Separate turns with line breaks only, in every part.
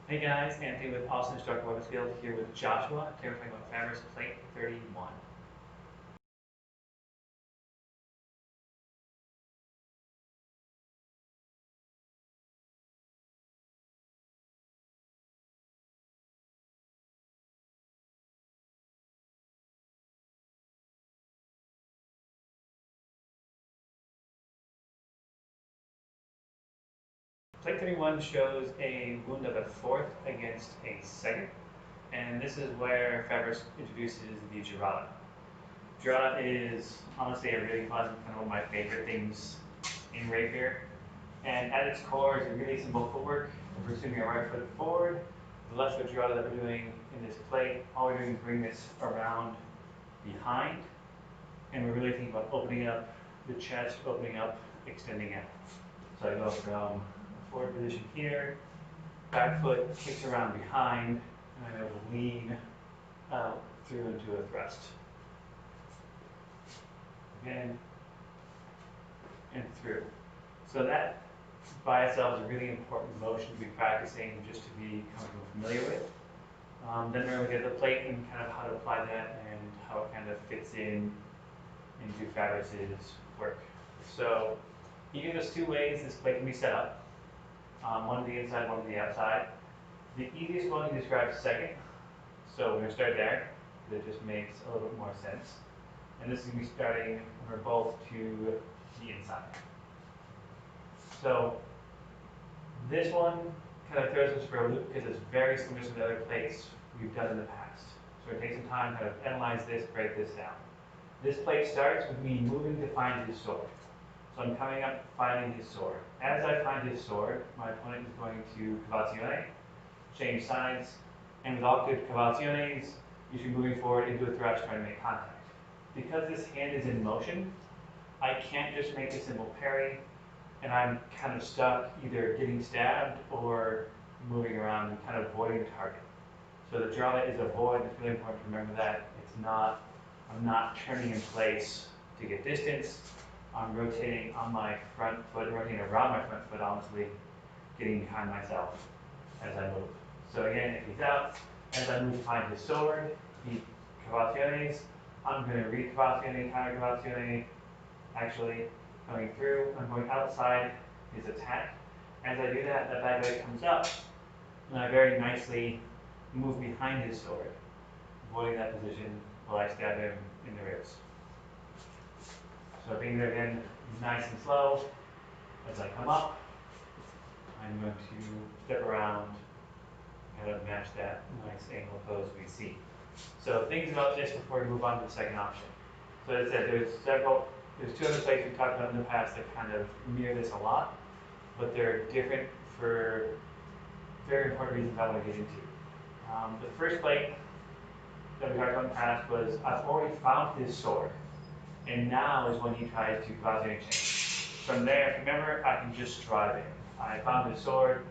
Hey guys, Anthony with Austin Instructor Weathersfield here with Joshua. Today we're talking about Fabris Plate 31. Plate 31 shows a wound of a fourth against a second, and this is where Fabris introduces the girata. Girata is honestly a really fun, kind of one of my favorite things in rapier, and at its core is a really simple footwork. If we're assuming our right foot forward, the left foot girata that we're doing in this plate, all we're doing is bring this around behind, and we're really thinking about opening up the chest, opening up, extending out. So I go from a forward position here, back foot kicks around behind, and I'm able to lean out through into a thrust. Again, and through. So that by itself is a really important motion to be practicing, just to be familiar with. Then we're going to get the plate and kind of how to apply that and how it kind of fits in into Fabris's work. So he gives us two ways this plate can be set up. One to the inside, one to the outside. The easiest one he describes second. So we're going to start there. That just makes a little bit more sense. And this is going to be starting when we're both to the inside. So this one kind of throws us for a loop because it's very similar to the other plates we've done in the past. So it takes some time to kind of analyze this, break this down. This plate starts with me moving to find his sword. So I'm coming up finding his sword. As I find his sword, my opponent is going to cavazione, change sides, and with all good cavaziones, you should be moving forward into a thrust trying to make contact. Because this hand is in motion, I can't just make a simple parry, and I'm kind of stuck either getting stabbed or moving around and kind of avoiding the target. So the girata is a void. It's really important to remember that. I'm not turning in place to get distance. I'm rotating on my front foot, rotating around my front foot, honestly, getting behind myself as I move. So again, if he's out, as I move to find his sword, he cavaziones. I'm going to re-cavazione, counter-cavazione, actually going through. I'm going outside his attack. As I do that, that back leg comes up, and I very nicely move behind his sword, avoiding that position while I stab him in the ribs. So being there again, nice and slow. As I come up, I'm going to step around, kind of match that nice angle pose we see. So things about this before we move on to the second option. So as I said, there's two other plates we've talked about in the past that kind of mirror this a lot, but they're different for very important reasons I want to get into. The first plate that we talked about in the past was I've already found his sword, and now is when he tries to cavazione change. From there, if you remember, I can just drive in. I found his sword,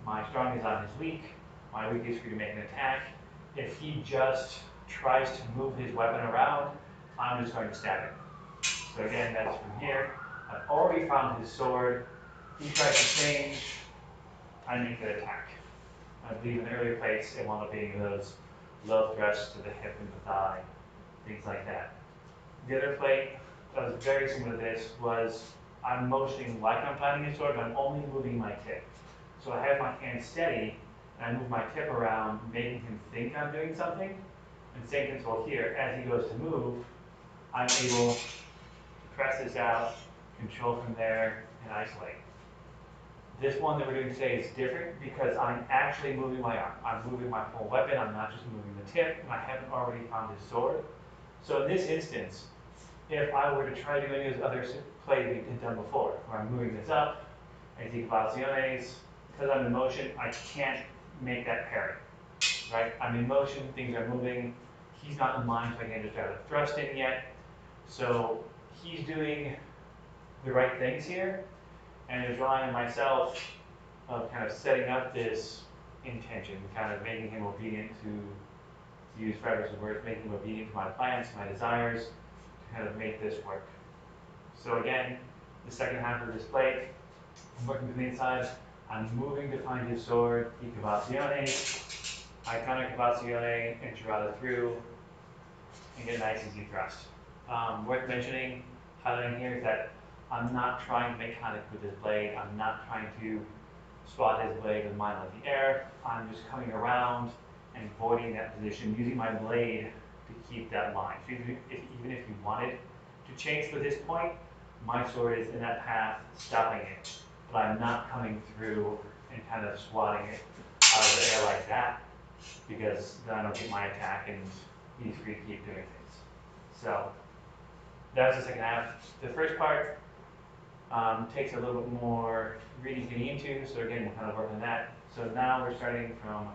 my strong is on his weak, my weak is free to make an attack. If he just tries to move his weapon around, I'm just going to stab him. So again, that's from here. I've already found his sword. He tries to change, I make an attack. I believe in the earlier plates, it wound up being those low thrusts to the hip and the thigh, things like that. The other plate that was very similar to this was I'm motioning like I'm finding his sword, but I'm only moving my tip. So I have my hand steady, and I move my tip around, making him think I'm doing something. And same principle here, as he goes to move, I'm able to press this out, control from there, and isolate. This one that we're doing today is different because I'm actually moving my arm. I'm moving my whole weapon, I'm not just moving the tip, and I haven't already found his sword. So in this instance, if I were to try doing his other play we had done before, where I'm moving this up, I see cavaziones, because I'm in motion, I can't make that parry, right? I'm in motion, things are moving, he's not in line, so I can't just try to thrust in yet. So he's doing the right things here, and is relying on myself of kind of setting up this intention, kind of making him obedient to use Fabris' words, making him obedient to my plans, my desires, to kind of make this work. So again, the second half of this plate, I'm working from the inside, I'm moving to find his sword, di cavazione, I contracavazione, and girata through, and get a nice easy thrust. Worth mentioning, highlighting here is that I'm not trying to make contact with his blade. I'm not trying to spot his blade with mine in the air. I'm just coming around and voiding that position, using my blade to keep that line. So even if you wanted to chase with this point, my sword is in that path, stopping it. But I'm not coming through and kind of swatting it out of the air like that, because then I don't get my attack and he's free to keep doing things. So that was the second half. The first part takes a little bit more reading getting into, so again, we'll kind of work on that. So now we're starting from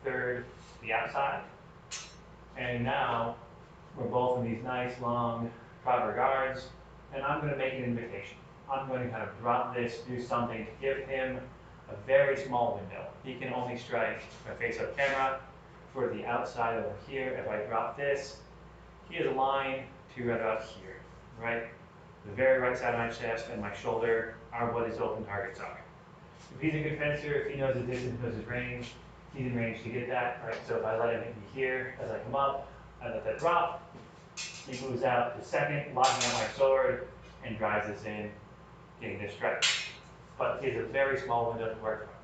third to the outside, and now we're both in these nice long proper guards, and I'm going to make an invitation. I'm going to kind of drop this, do something to give him a very small window. He can only strike a face-up camera for the outside over here. If I drop this, he has a line to right about here, right? The very right side of my chest and my shoulder are what his open targets are. If he's a good fencer, if he knows his distance, knows his range, he's in range to get that, right? So if I let him hit me here, as I come up, I let that drop, he moves out to second, locking out my sword, and drives this in, getting this strike. But he has a very small window to work from.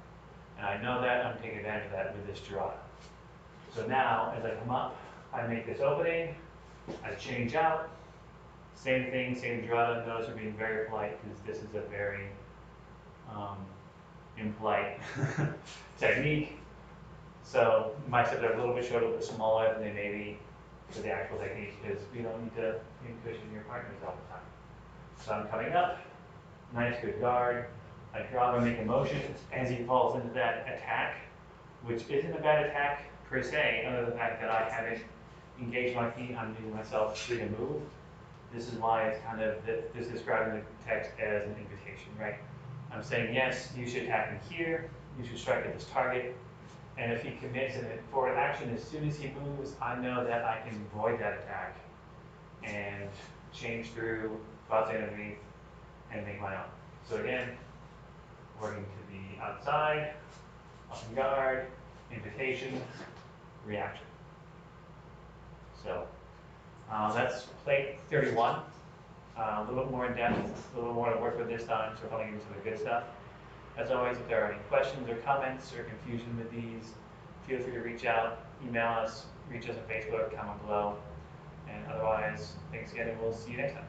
And I know that, I'm taking advantage of that with this girata. So now, as I come up, I make this opening, I change out, same thing, same girata. Notice we're being very polite because this is a very impolite technique. So my steps are a little bit short, a little bit smaller than they may be for the actual technique, because we don't need to cushion your partners all the time. So I'm coming up, nice good guard. I drop and make a motion as he falls into that attack, which isn't a bad attack per se, other than the fact that I haven't engaged my feet. I'm using myself free to move. This is why it's kind of, this describing the text as an invitation, right? I'm saying, yes, you should attack me here, you should strike at this target, and if he commits in a forward action, as soon as he moves, I know that I can void that attack and change through, bounce underneath, and make my own. So again, working to the outside, up and guard, invitation, reaction. So that's plate 31. A little bit more in depth, a little more to work with this time, so we're going into the good stuff. As always, if there are any questions or comments or confusion with these, feel free to reach out, email us, reach us on Facebook, comment below. And otherwise, thanks again, and we'll see you next time.